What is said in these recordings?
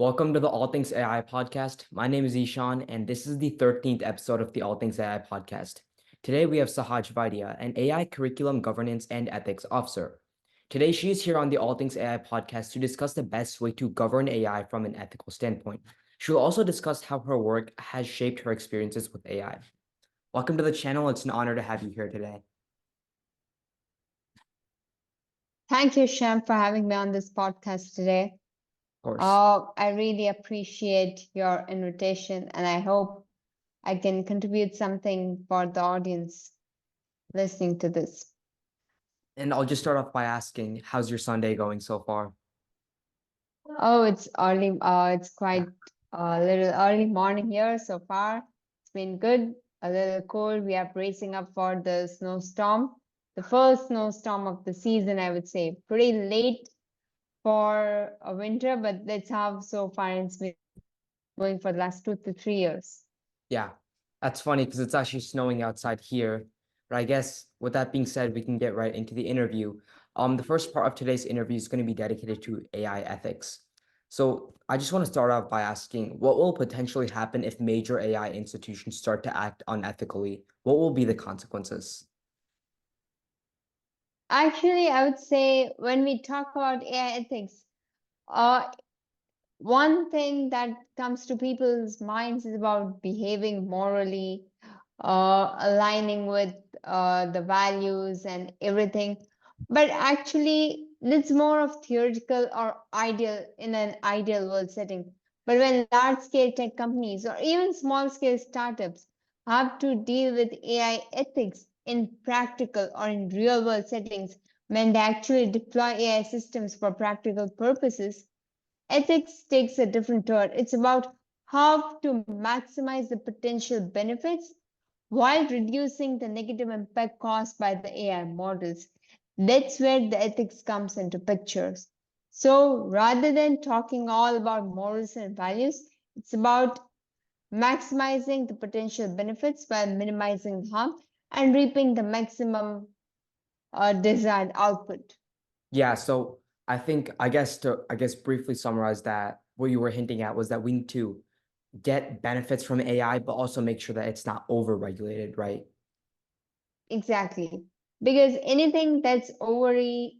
Welcome to the All Things AI podcast. My name is Ishan, and this is the 13th episode of the All Things AI podcast. Today, we have Sahaj Vaidya, an AI curriculum governance and ethics officer. Today, she is here on the All Things AI podcast to discuss the best way to govern AI from an ethical standpoint. She will also discuss how her work has shaped her experiences with AI. Welcome to the channel. It's an honor to have you here today. Thank you, Shyam, for having me on this podcast today. Of course. I really appreciate your invitation, and I hope I can contribute something for the audience listening to this. And I'll just start off by asking, how's your Sunday going so far? Oh, it's early. It's quite a little early morning here so far. It's been good, a little cold. We are bracing up for the snowstorm, the first snowstorm of the season, I would say. Pretty late for a winter, but that's how so far it's been going for the last 2 to 3 years. Yeah, that's funny because it's actually snowing outside here. But I guess with that being said, we can get right into the interview. The first part of today's interview is going to be dedicated to AI ethics. So I just want to start off by asking, what will potentially happen if major AI institutions start to act unethically? What will be the consequences? Actually, I would say when we talk about AI ethics, uh, one thing that comes to people's minds is about behaving morally, aligning with the values and everything. But actually, it's more of theoretical or ideal in an ideal world setting. But when large scale tech companies or even small scale startups have to deal with AI ethics in practical or in real world settings, when they actually deploy AI systems for practical purposes, ethics takes a different turn. It's about how to maximize the potential benefits while reducing the negative impact caused by the AI models. That's where the ethics comes into pictures. So rather than talking all about morals and values, it's about maximizing the potential benefits while minimizing harm and reaping the maximum desired output. Yeah, so I guess briefly summarize that, what you were hinting at was that we need to get benefits from AI, but also make sure that it's not over-regulated, right? Exactly. Because anything that's overly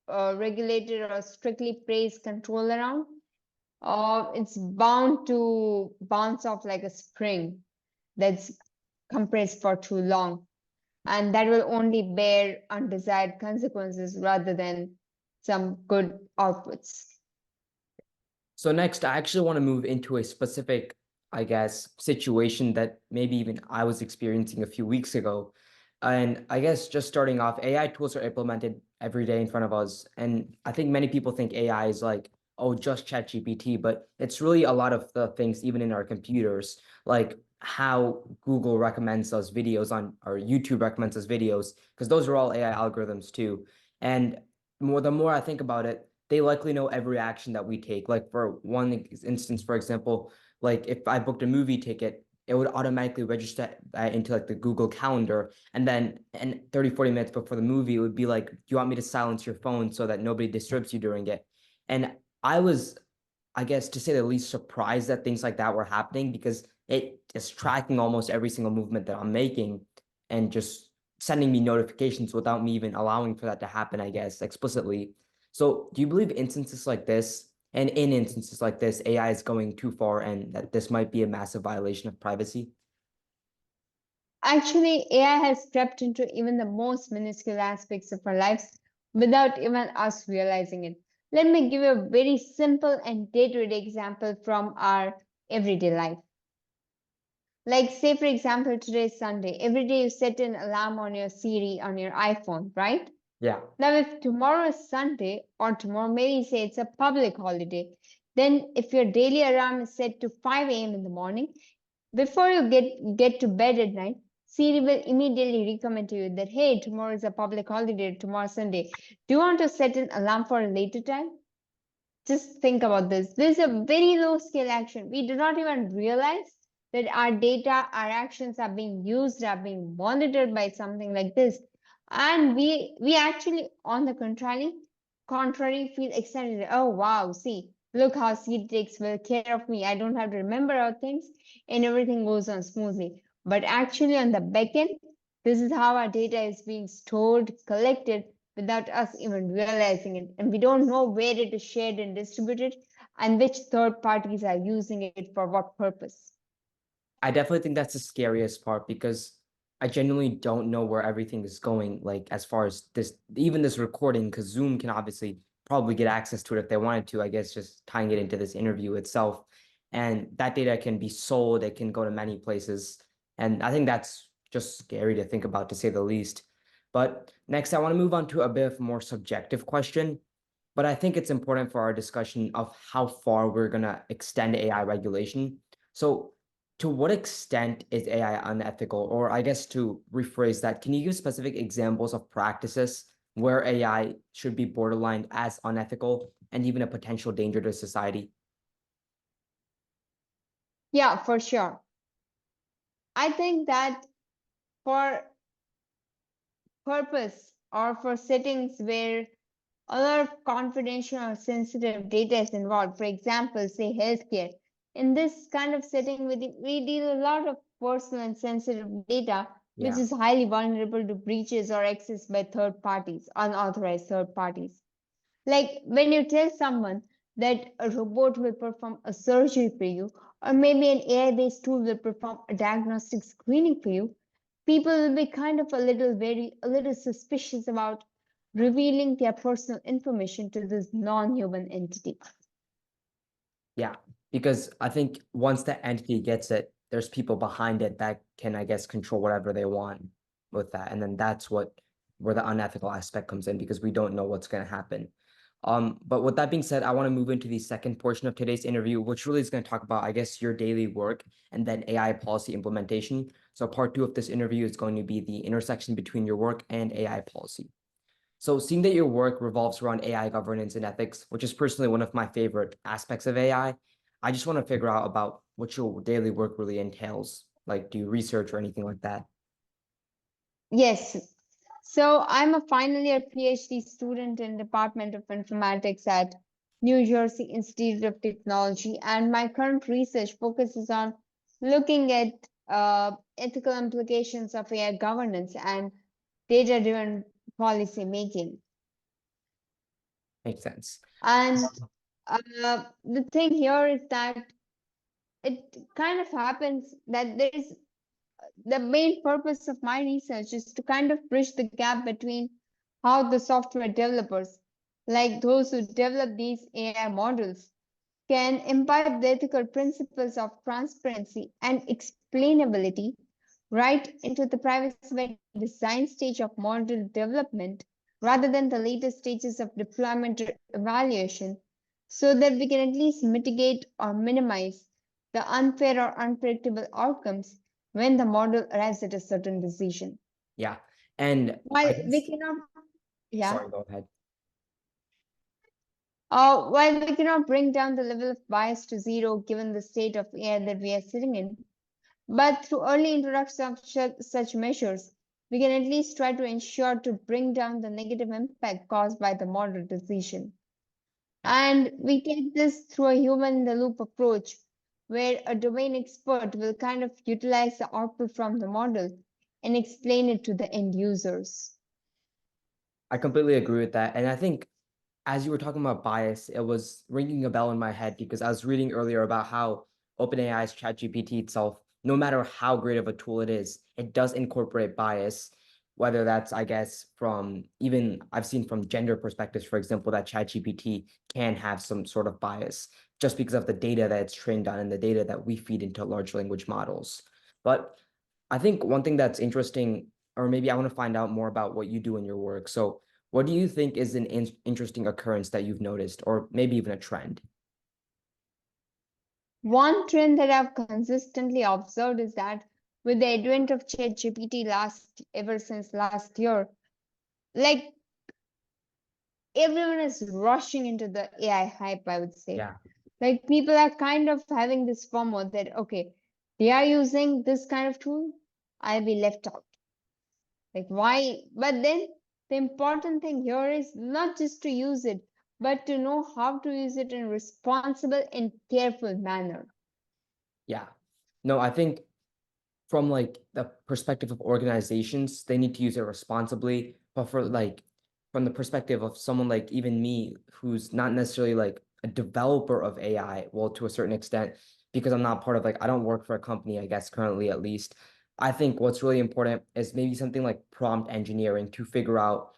regulated or strictly praised control around, it's bound to bounce off like a spring that's compressed for too long. And that will only bear undesired consequences rather than some good outputs. So next, I actually want to move into a specific, I guess, situation that maybe even I was experiencing a few weeks ago. And I guess just starting off, AI tools are implemented every day in front of us. And I think many people think AI is like, oh, just ChatGPT, but it's really a lot of the things, even in our computers, like how Google recommends us videos on, or YouTube recommends us videos, because those are all AI algorithms too. And the more I think about it, they likely know every action that we take. Like for one instance, for example, like if I booked a movie ticket, it would automatically register that into like the Google Calendar. And then 30, 40 minutes before the movie, it would be like, do you want me to silence your phone so that nobody disturbs you during it? And I was, I guess, to say the least, surprised that things like that were happening because it is tracking almost every single movement that I'm making and just sending me notifications without me even allowing for that to happen, I guess, explicitly. So do you believe instances like this, and in instances like this, AI is going too far and that this might be a massive violation of privacy? Actually, AI has crept into even the most minuscule aspects of our lives without even us realizing it. Let me give you a very simple and day-to-day example from our everyday life. Like, say, for example, today is Sunday. Every day you set an alarm on your Siri on your iPhone, right? Yeah. Now, if tomorrow is Sunday, or tomorrow maybe say it's a public holiday, then if your daily alarm is set to 5 a.m. in the morning, before you get to bed at night, Siri will immediately recommend to you that, hey, tomorrow is a public holiday, tomorrow Sunday. Do you want to set an alarm for a later time? Just think about this. This is a very low scale action. We do not even realize that our data, our actions are being used, are being monitored by something like this. And we actually, on the contrary, feel excited. Oh wow, see, Look how Siri takes well care of me. I don't have to remember our things and everything goes on smoothly. But actually, on the back end, this is how our data is being stored, collected without us even realizing it. And we don't know where it is shared and distributed and which third parties are using it for what purpose. I definitely think that's the scariest part because I genuinely don't know where everything is going, like as far as this, even this recording, because Zoom can obviously probably get access to it if they wanted to, I guess just tying it into this interview itself. And that data can be sold, it can go to many places. And I think that's just scary to think about, to say the least. But next, I want to move on to a bit of a more subjective question. But I think it's important for our discussion of how far we're going to extend AI regulation. So, to what extent is AI unethical? Or I guess to rephrase that, can you give specific examples of practices where AI should be borderline as unethical and even a potential danger to society? Yeah, for sure. I think that for purpose or for settings where a lot of confidential or sensitive data is involved. For example, say healthcare. In this kind of setting, we deal a lot of personal and sensitive data, which Yeah. is highly vulnerable to breaches or access by third parties, unauthorized third parties. Like when you tell someone that a robot will perform a surgery for you, or maybe an AI-based tool will perform a diagnostic screening for you, people will be kind of a little suspicious about revealing their personal information to this non-human entity. Yeah, because I think once the entity gets it, there's people behind it that can, I guess, control whatever they want with that. And then that's where the unethical aspect comes in because we don't know what's going to happen. But with that being said, I want to move into the second portion of today's interview, which really is going to talk about, I guess, your daily work and then AI policy implementation. So part two of this interview is going to be the intersection between your work and AI policy. So seeing that your work revolves around AI governance and ethics, which is personally one of my favorite aspects of I just want to figure out about what your daily work really entails. Like, do you research or anything like that? Yes. So I'm a final year PhD student in Department of Informatics at New Jersey Institute of Technology, and my current research focuses on looking at ethical implications of AI governance and data-driven policy making. Makes sense. And the thing here is that it kind of happens that there is the main purpose of my research is to kind of bridge the gap between how the software developers, like those who develop these AI models, can imbibe the ethical principles of transparency and explainability right into the privacy by design stage of model development rather than the later stages of deployment or evaluation, so that we can at least mitigate or minimize the unfair or unpredictable outcomes when the model arrives at a certain decision. Yeah. And I While we guess, cannot, yeah, sorry, go ahead. while we cannot bring down the level of bias to zero given the state of AI that we are sitting in, but through early introduction of such measures, we can at least try to ensure to bring down the negative impact caused by the model decision. Yeah. And we take this through a human in the loop approach, where a domain expert will kind of utilize the output from the model and explain it to the end users. I completely agree with that. And I think as you were talking about bias, it was ringing a bell in my head because I was reading earlier about how OpenAI's ChatGPT itself, no matter how great of a tool it does incorporate bias, whether that's, I guess, from even I've seen from gender perspectives, for example, that ChatGPT can have some sort of bias just because of the data that it's trained on and the data that we feed into large language models. But I think one thing that's interesting, or maybe I want to find out more about what you do in your work. So what do you think is an interesting occurrence that you've noticed, or maybe even a trend? One trend that I've consistently observed is that with the advent of ChatGPT ever since last year, like everyone is rushing into the AI hype, I would say. Yeah, Like people are kind of having this FOMO that, okay, they are using this kind of tool, I'll be left out. Like why? But then the important thing here is not just to use it, but to know how to use it in a responsible and careful manner. Yeah. No, I think from like the perspective of organizations, they need to use it responsibly. But for like from the perspective of someone like even me, who's not necessarily like a developer of AI, well, to a certain extent, because I'm not part of like I don't work for a company, I guess currently at least. I think what's really important is maybe something like prompt engineering to figure out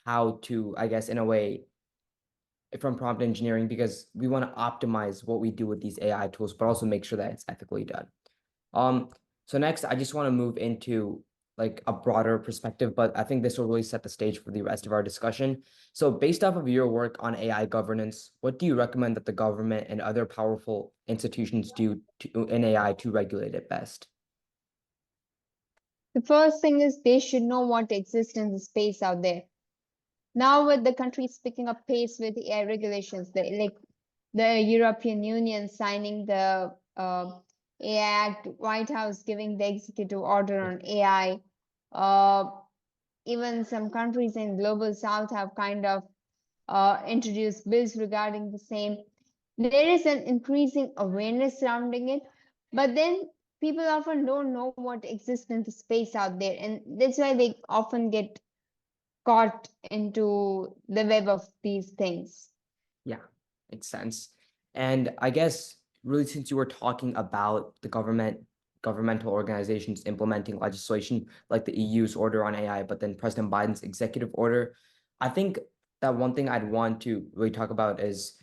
how to, I guess, in a way, from prompt engineering, because we want to optimize what we do with these AI tools, but also make sure that it's ethically done. Um, so next, I just want to move into like a broader perspective, but I think this will really set the stage for the rest of our discussion. So based off of your work on AI governance, what do you recommend that the government and other powerful institutions do in AI to regulate it best? The first thing is they should know what exists in the space out there. Now, with the countries picking up pace with AI regulations, like the European Union signing the AI Act, White House giving the executive order Yeah. on AI, uh, even some countries in global south have kind of introduced bills regarding the same. There is an increasing awareness surrounding it, but then people often don't know what exists in the space out there, and that's why they often get caught into the web of these things. Yeah, makes sense. And I guess really since you were talking about the governmental organizations implementing legislation like the EU's order on AI, but then President Biden's executive order, I think that one thing I'd want to really talk about is,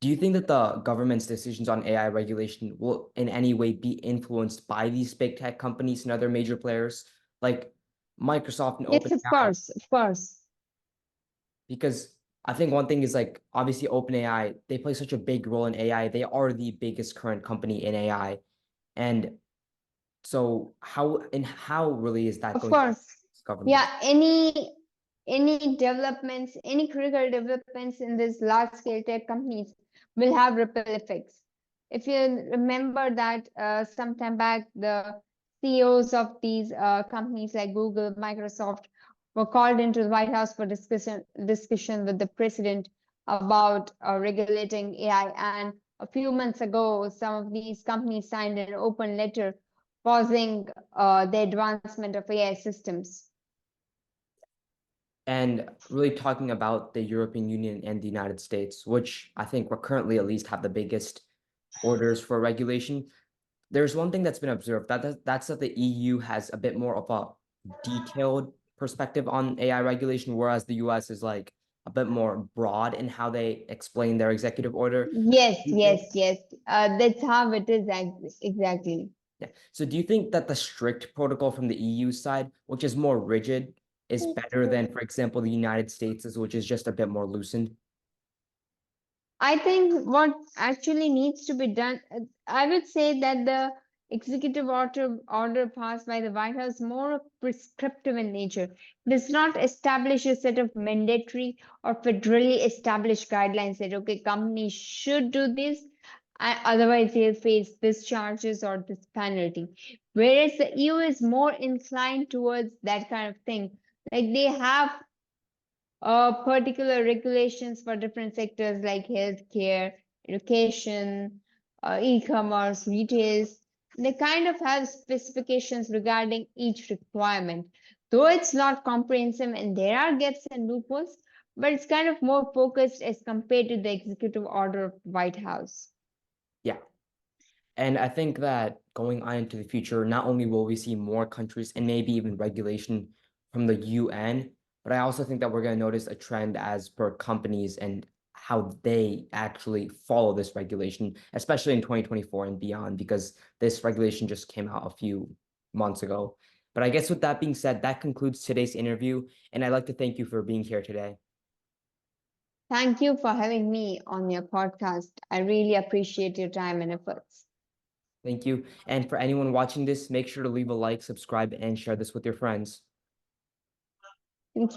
do you think that the government's decisions on AI regulation will in any way be influenced by these big tech companies and other major players like Microsoft and Yes, of OpenAI? course, of course. Because I think one thing is like obviously OpenAI, they play such a big role in AI. They are the biggest current company in AI. And so how really is that Of going to course. affect government? Yeah, any developments, any critical developments in these large scale tech companies will have ripple effects. If you remember that sometime back, the CEOs of these companies like Google, Microsoft were called into the White House for discussion with the president about regulating AI. And a few months ago, some of these companies signed an open letter pausing the advancement of AI systems. And really talking about the European Union and the United States, which I think we're currently at least have the biggest orders for regulation. There's one thing that's been observed that's that the EU has a bit more of a detailed perspective on AI regulation, whereas the US is like a bit more broad in how they explain their executive order. Yes, Do you yes, think- yes. That's how it is exactly. Yeah. So do you think that the strict protocol from the EU side, which is more rigid, is better than, for example, the United States, which is just a bit more loosened? I think what actually needs to be done, I would say that the executive order passed by the White House more prescriptive in nature. It does not establish a set of mandatory or federally established guidelines that okay, companies should do this, otherwise they'll face this charges or this penalty. Whereas the EU is more inclined towards that kind of thing. Like they have particular regulations for different sectors like healthcare, education, e-commerce, retails. They kind of have specifications regarding each requirement. Though it's not comprehensive and there are gaps and loopholes, but it's kind of more focused as compared to the executive order of White House. Yeah. And I think that going on into the future, not only will we see more countries and maybe even regulation from the UN, but I also think that we're going to notice a trend as per companies and how they actually follow this regulation, especially in 2024 and beyond, because this regulation just came out a few months ago. But I guess with that being said, that concludes today's interview, and I'd like to thank you for being here today. Thank you for having me on your podcast. I really appreciate your time and efforts. Thank you. And for anyone watching this, make sure to leave a like, subscribe, and share this with your friends. Thank